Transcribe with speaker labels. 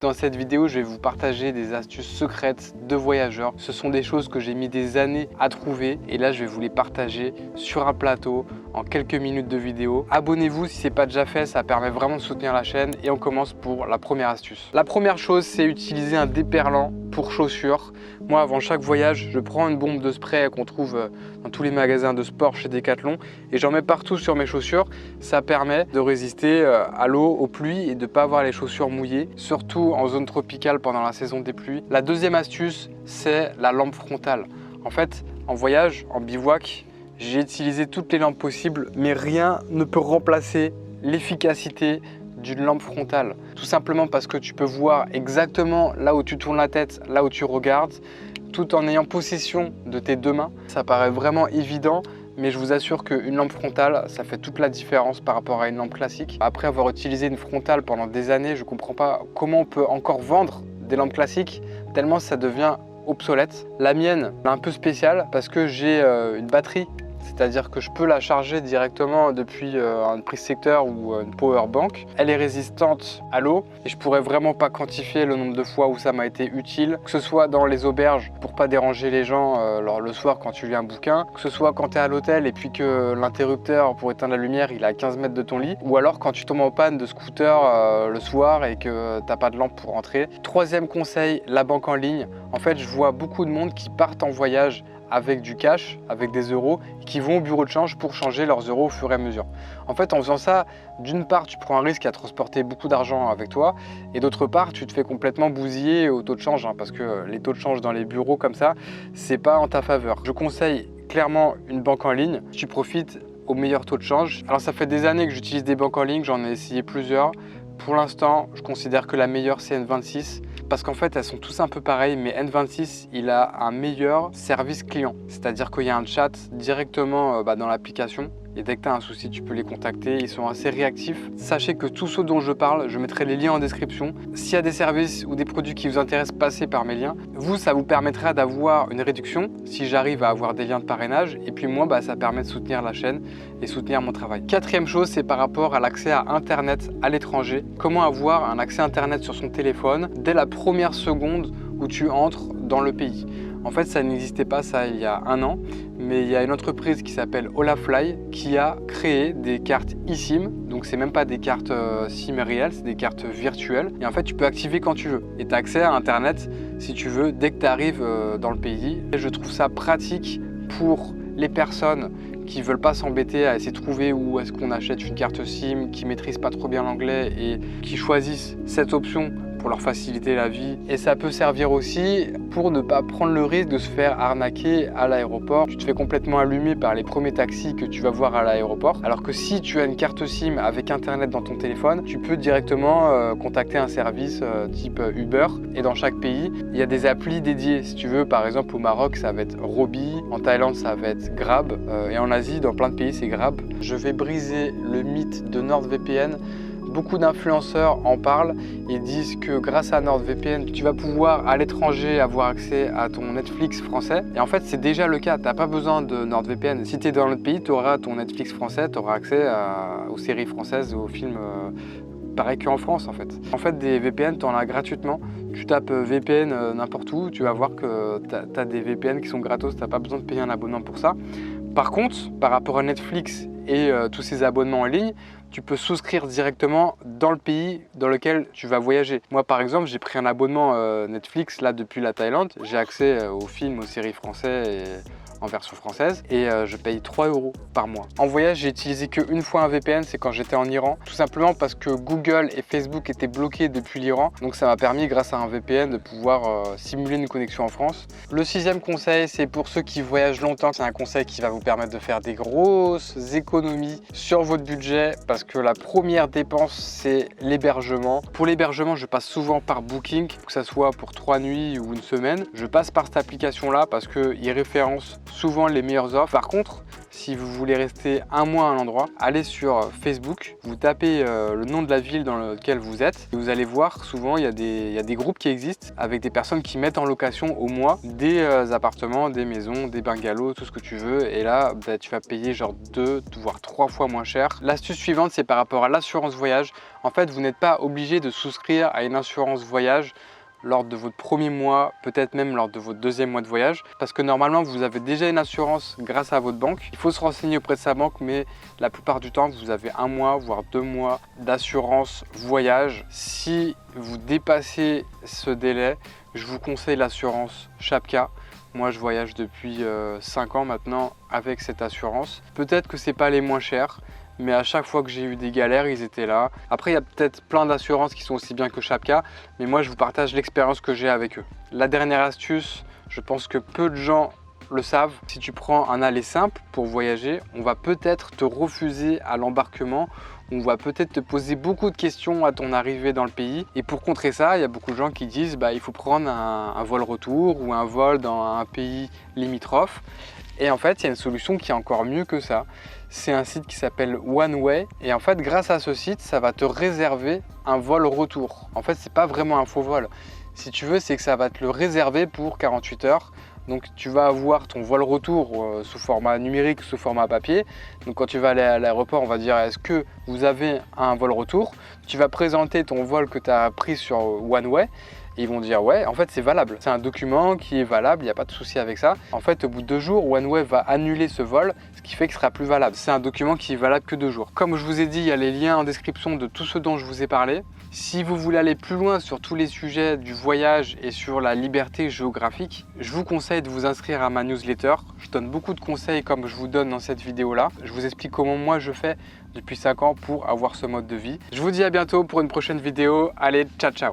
Speaker 1: Dans cette vidéo, je vais vous partager des astuces secrètes de voyageurs. Ce sont des choses que j'ai mis des années à trouver et là, je vais vous les partager sur un plateau en quelques minutes de vidéo. Abonnez-vous si ce n'est pas déjà fait, ça permet vraiment de soutenir la chaîne et on commence pour la première astuce. La première chose, c'est utiliser un déperlant pour chaussures. Moi, avant chaque voyage, je prends une bombe de spray qu'on trouve dans tous les magasins de sport chez Decathlon et j'en mets partout sur mes chaussures. Ça permet de résister à l'eau, aux pluies et de ne pas avoir les chaussures mouillées, surtout en zone tropicale pendant la saison des pluies. La deuxième astuce, c'est la lampe frontale. En fait, en voyage, en bivouac, j'ai utilisé toutes les lampes possibles, mais rien ne peut remplacer l'efficacité d'une lampe frontale. Tout simplement parce que tu peux voir exactement là où tu tournes la tête, là où tu regardes, tout en ayant possession de tes deux mains. Ça paraît vraiment évident, mais je vous assure qu'une lampe frontale, ça fait toute la différence par rapport à une lampe classique. Après avoir utilisé une frontale pendant des années, je ne comprends pas comment on peut encore vendre des lampes classiques, tellement ça devient obsolète. La mienne est un peu spéciale parce que j'ai une batterie. C'est-à-dire que je peux la charger directement depuis une prise secteur ou une power bank. Elle est résistante à l'eau et je pourrais vraiment pas quantifier le nombre de fois où ça m'a été utile, que ce soit dans les auberges pour pas déranger les gens le soir quand tu lis un bouquin, que ce soit quand tu es à l'hôtel et puis que l'interrupteur pour éteindre la lumière il est à 15 mètres de ton lit, ou alors quand tu tombes en panne de scooter le soir et que t'as pas de lampe pour rentrer. Troisième conseil, la banque en ligne. En fait, je vois beaucoup de monde qui partent en voyage avec du cash, avec des euros, qui vont au bureau de change pour changer leurs euros au fur et à mesure. En fait, en faisant ça, d'une part, tu prends un risque à transporter beaucoup d'argent avec toi, et d'autre part, tu te fais complètement bousiller au taux de change, parce que les taux de change dans les bureaux comme ça, c'est pas en ta faveur. Je conseille clairement une banque en ligne, tu profites au meilleur taux de change. Alors ça fait des années que j'utilise des banques en ligne, j'en ai essayé plusieurs. Pour l'instant, je considère que la meilleure c'est N26 parce qu'en fait elles sont tous un peu pareilles, mais N26 il a un meilleur service client, c'est-à-dire qu'il y a un chat directement dans l'application et dès que tu as un souci tu peux les contacter, ils sont assez réactifs. Sachez que tous ceux dont je parle, je mettrai les liens en description. S'il y a des services ou des produits qui vous intéressent, passez par mes liens. Vous, ça vous permettra d'avoir une réduction si j'arrive à avoir des liens de parrainage et puis moi ça permet de soutenir la chaîne et soutenir mon travail. Quatrième chose, c'est par rapport à l'accès à internet à l'étranger. Comment avoir un accès internet sur son téléphone dès la première seconde où tu entres dans le pays. En fait, ça n'existait pas ça il y a un an, mais il y a une entreprise qui s'appelle Holafly qui a créé des cartes eSIM. Donc c'est même pas des cartes SIM réelles, c'est des cartes virtuelles. Et en fait, tu peux activer quand tu veux. Et tu as accès à internet si tu veux dès que tu arrives dans le pays. Et je trouve ça pratique pour les personnes qui veulent pas s'embêter à essayer de trouver où est-ce qu'on achète une carte SIM, qui maîtrisent pas trop bien l'anglais et qui choisissent cette option pour leur faciliter la vie. Et ça peut servir aussi pour ne pas prendre le risque de se faire arnaquer à l'aéroport. Tu te fais complètement allumer par les premiers taxis que tu vas voir à l'aéroport. Alors que si tu as une carte SIM avec internet dans ton téléphone, tu peux directement contacter un service type Uber. Et dans chaque pays, il y a des applis dédiées. Si tu veux, par exemple au Maroc, ça va être Robi. En Thaïlande, ça va être Grab. Et en Asie, dans plein de pays, c'est Grab. Je vais briser le mythe de NordVPN. Beaucoup d'influenceurs en parlent et disent que grâce à NordVPN, tu vas pouvoir à l'étranger avoir accès à ton Netflix français. Et en fait, c'est déjà le cas. Tu n'as pas besoin de NordVPN. Si tu es dans notre pays, tu auras ton Netflix français, tu auras accès aux séries françaises, aux films pareil qu'en France en fait. En fait, des VPN, tu en as gratuitement. Tu tapes VPN n'importe où, tu vas voir que tu as des VPN qui sont gratos, tu n'as pas besoin de payer un abonnement pour ça. Par contre, par rapport à Netflix et tous ces abonnements en ligne, tu peux souscrire directement dans le pays dans lequel tu vas voyager. Moi par exemple, j'ai pris un abonnement Netflix là depuis la Thaïlande. J'ai accès aux films, aux séries françaises et en version française et je paye 3 € par mois. En voyage, j'ai utilisé qu'une fois un VPN, c'est quand j'étais en Iran. Tout simplement parce que Google et Facebook étaient bloqués depuis l'Iran. Donc ça m'a permis grâce à un VPN de pouvoir simuler une connexion en France. Le sixième conseil, c'est pour ceux qui voyagent longtemps. C'est un conseil qui va vous permettre de faire des grosses économies sur votre budget parce que la première dépense, c'est l'hébergement. Pour l'hébergement, je passe souvent par Booking, que ce soit pour 3 nuits ou une semaine. Je passe par cette application-là parce qu'il référence souvent les meilleures offres. Par contre, si vous voulez rester un mois à un endroit, allez sur Facebook, vous tapez le nom de la ville dans laquelle vous êtes et vous allez voir souvent il y a des groupes qui existent avec des personnes qui mettent en location au mois des appartements, des maisons, des bungalows, tout ce que tu veux, et là tu vas payer genre 2 voire 3 fois moins cher. L'astuce suivante, c'est par rapport à l'assurance voyage. En fait, vous n'êtes pas obligé de souscrire à une assurance voyage lors de votre premier mois, peut-être même lors de votre deuxième mois de voyage, parce que normalement vous avez déjà une assurance grâce à votre banque. Il faut se renseigner auprès de sa banque, mais la plupart du temps vous avez 1 mois voire 2 mois d'assurance voyage. Si vous dépassez ce délai, je vous conseille l'assurance Chapka. Moi je voyage depuis 5 ans maintenant avec cette assurance. Peut-être que c'est pas les moins chers, mais à chaque fois que j'ai eu des galères, ils étaient là. Après, il y a peut-être plein d'assurances qui sont aussi bien que Chapka, mais moi, je vous partage l'expérience que j'ai avec eux. La dernière astuce, je pense que peu de gens le savent. Si tu prends un aller simple pour voyager, on va peut-être te refuser à l'embarquement. On va peut-être te poser beaucoup de questions à ton arrivée dans le pays. Et pour contrer ça, il y a beaucoup de gens qui disent il faut prendre un vol retour ou un vol dans un pays limitrophe. Et en fait, il y a une solution qui est encore mieux que ça. C'est un site qui s'appelle OneWay. Et en fait, grâce à ce site, ça va te réserver un vol retour. En fait, c'est pas vraiment un faux vol. Si tu veux, c'est que ça va te le réserver pour 48 heures. Donc, tu vas avoir ton vol retour sous format numérique, sous format papier. Donc, quand tu vas aller à l'aéroport, on va dire est-ce que vous avez un vol retour? Tu vas présenter ton vol que tu as pris sur OneWay. Et ils vont dire ouais, en fait c'est valable, c'est un document qui est valable, il n'y a pas de souci avec ça. En fait, au bout de 2 jours, OneWay va annuler ce vol, ce qui fait qu'il sera plus valable. C'est un document qui est valable que 2 jours. Comme je vous ai dit, il y a les liens en description de tout ce dont je vous ai parlé. Si vous voulez aller plus loin sur tous les sujets du voyage et sur la liberté géographique, je vous conseille de vous inscrire à ma newsletter. Je donne beaucoup de conseils comme je vous donne dans cette vidéo-là. Je vous explique comment moi je fais depuis 5 ans pour avoir ce mode de vie. Je vous dis à bientôt pour une prochaine vidéo. Allez, ciao ciao!